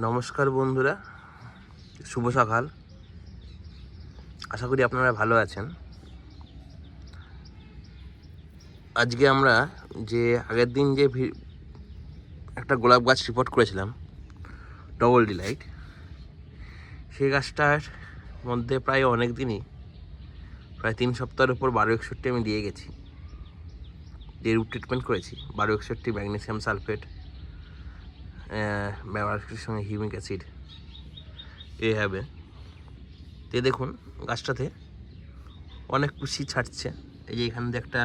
নমস্কার বন্ধুরা, শুভ সকাল। আশা করি আপনারা ভালো আছেন। আজকে আমরা যে আগের দিন যে একটা গোলাপ গাছ রিপোর্ট করেছিলাম, ডবল ডিলাইট, সেই গাছটার মধ্যে প্রায় অনেক দিনই, প্রায় 3 সপ্তাহের উপর 1261 আমি দিয়ে গেছি, দিয়ে রুট ট্রিটমেন্ট করেছি। 1261 ম্যাগনেসিয়াম সালফেট ব্যবহারের সঙ্গে হিউমিক অ্যাসিড এইভাবে। তো দেখুন গাছটাতে অনেক কুশি ছাড়ছে। এই যে এখান দিয়ে একটা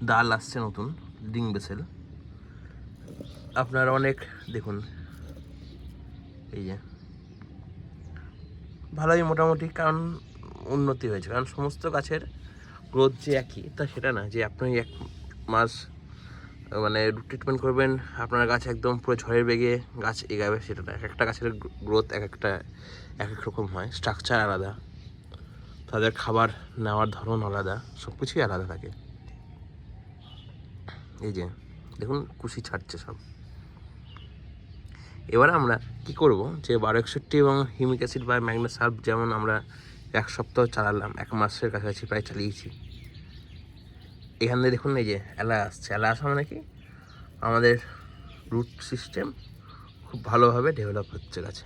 ডাল আসছে নতুন, ডিং বেসেল। আপনার অনেক দেখুন, এই যে ভালোই মোটামুটি, কারণ উন্নতি হয়েছে। কারণ সমস্ত গাছের গ্রোথ যে একই তা সেটা না, যে আপনি 1 মাস মানে ট্রিটমেন্ট করবেন আপনার গাছ একদম পুরো ঝড়ের বেগে গাছ এগাবে, সেটা না। এক একটা গাছের গ্রোথ এক এক রকম হয়, স্ট্রাকচার আলাদা, তাদের খাবার নেওয়ার ধরন আলাদা, সব কিছুই আলাদা থাকে। এই যে দেখুন কুশি ছাড়ছে সব। এবার আমরা কি করব, যে 1261 এবং হিউমিক অ্যাসিড বা ম্যাগনেস সালফ যেমন আমরা 1 সপ্তাহ চালালাম, 1 মাসের কাছাকাছি প্রায় চালিয়েছি। এখান থেকে দেখুন এই যে এলা আসছে। এলা আসা মানে কি, আমাদের রুট সিস্টেম খুব ভালোভাবে ডেভেলপ হচ্ছে গাছে।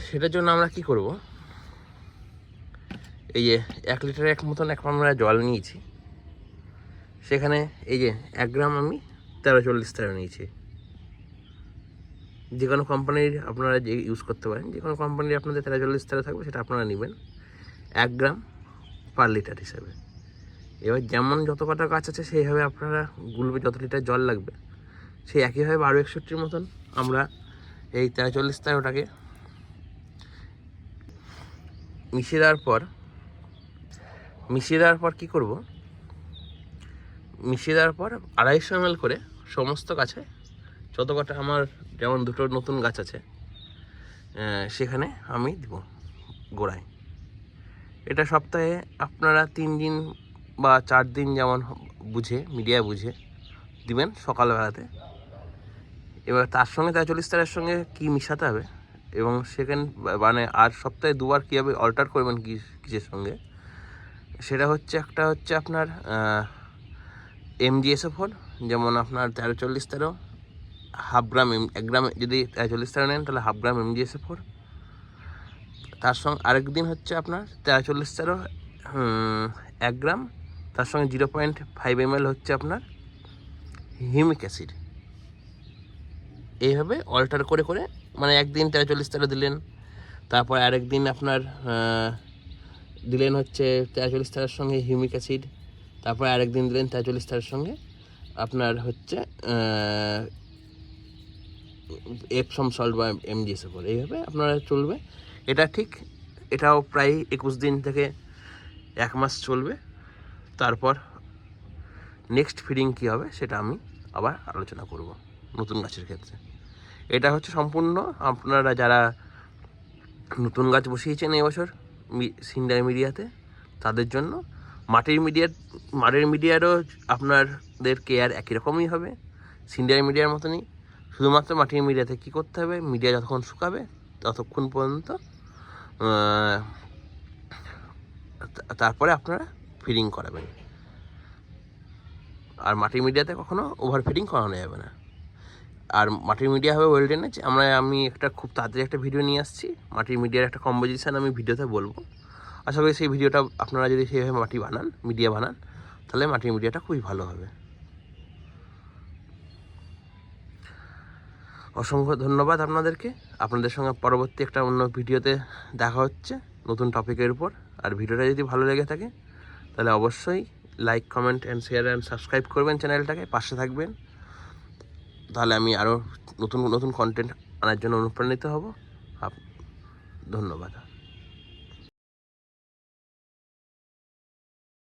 সেটার জন্য আমরা কি করব, এই যে 1 লিটারের মতন আমরা জল নিয়েছি, সেখানে এই যে 1 গ্রাম আমি 1340 নিয়েছি। যে কোনো কোম্পানির আপনারা যে ইউজ করতে পারেন, যে কোনো কোম্পানির আপনাদের 1340 থাকবে সেটা আপনারা নেবেন 1 গ্রাম পার লিটার হিসাবে। এবার যেমন যত কটা গাছ আছে সেইভাবে আপনারা গুলবে, যত লিটার জল লাগবে সেই একইভাবে 1261 মতন আমরা এই 1340টাকে মিশিয়ে দেওয়ার পর কী করব, মিশিয়ে দেওয়ার পর 250 ml করে সমস্ত গাছে, যত কটা আমার যেমন 2টো নতুন গাছ আছে সেখানে আমি দিব গোড়ায়। এটা সপ্তাহে আপনারা 3 দিন বা 4 দিন যেমন মিডিয়া বুঝে দিবেন সকালবেলাতে। এবার তার সঙ্গে 43 সঙ্গে কী মিশাতে হবে এবং সেখানে মানে আর সপ্তাহে 2বার কীভাবে অল্টার করবেন কিসের সঙ্গে, সেটা হচ্ছে একটা হচ্ছে আপনার MgSO4, যেমন আপনার 1340 হাফ গ্রাম, 1 গ্রাম যদি 1340 নেন তাহলে হাফ গ্রাম MgSO4। তার সঙ্গে আরেকদিন হচ্ছে আপনার 1340 1 গ্রাম, তার সঙ্গে 0.5 ml হচ্ছে আপনার হিউমিক অ্যাসিড। এইভাবে অল্টার করে করে, মানে একদিন 1340 দিলেন, তারপর আরেকদিন আপনার দিলেন হচ্ছে 1340 সঙ্গে হিউমিক অ্যাসিড, তারপর আরেকদিন দিলেন 1340 সঙ্গে আপনার হচ্ছে এপসম সল্ট বা MgSO4। এইভাবে আপনারা চলবে। এটাও প্রায় 21 দিন থেকে 1 মাস চলবে। তারপর নেক্সট ফিডিং কী হবে সেটা আমি আবার আলোচনা করব নতুন গাছের ক্ষেত্রে। এটা হচ্ছে সম্পূর্ণ আপনারা যারা নতুন গাছ বসিয়েছেন এবছর সিন্ডার মিডিয়াতে তাদের জন্য। মাটির মিডিয়ারও আপনাদের কেয়ার একই রকমই হবে সিন্ডার মিডিয়ার মতনই। শুধুমাত্র মাটির মিডিয়াতে কী করতে হবে, মিডিয়া যতক্ষণ শুকাবে ততক্ষণ পর্যন্ত তারপরে আপনারা ফিডিং করাবেন। আর মাটির মিডিয়াতে কখনো ওভার ফিডিং করানো যাবে না। আর মাটির মিডিয়া হবে ওয়েল ড্রেনেজ। আমি একটা খুব তাড়াতাড়ি একটা ভিডিও নিয়ে আসছি, মাটির মিডিয়ার একটা কম্পোজিশান আমি ভিডিওতে বলবো। আশা করি সেই ভিডিওটা আপনারা যদি সেইভাবে মিডিয়া বানান তাহলে মাটির মিডিয়াটা খুবই ভালো হবে। অসংখ্য ধন্যবাদ আপনাদেরকে। আপনাদের সঙ্গে পরবর্তী একটা অন্য ভিডিওতে দেখা হচ্ছে নতুন টপিকের উপর। আর ভিডিওটা যদি ভালো লেগে থাকে তাহলে অবশ্যই like, comment and share and subscribe করবেন চ্যানেলটাকে, পাশে থাকবেন। তাহলে আমি আরও নতুন নতুন কন্টেন্ট আনার জন্য অনুপ্রাণিত হব। ধন্যবাদ।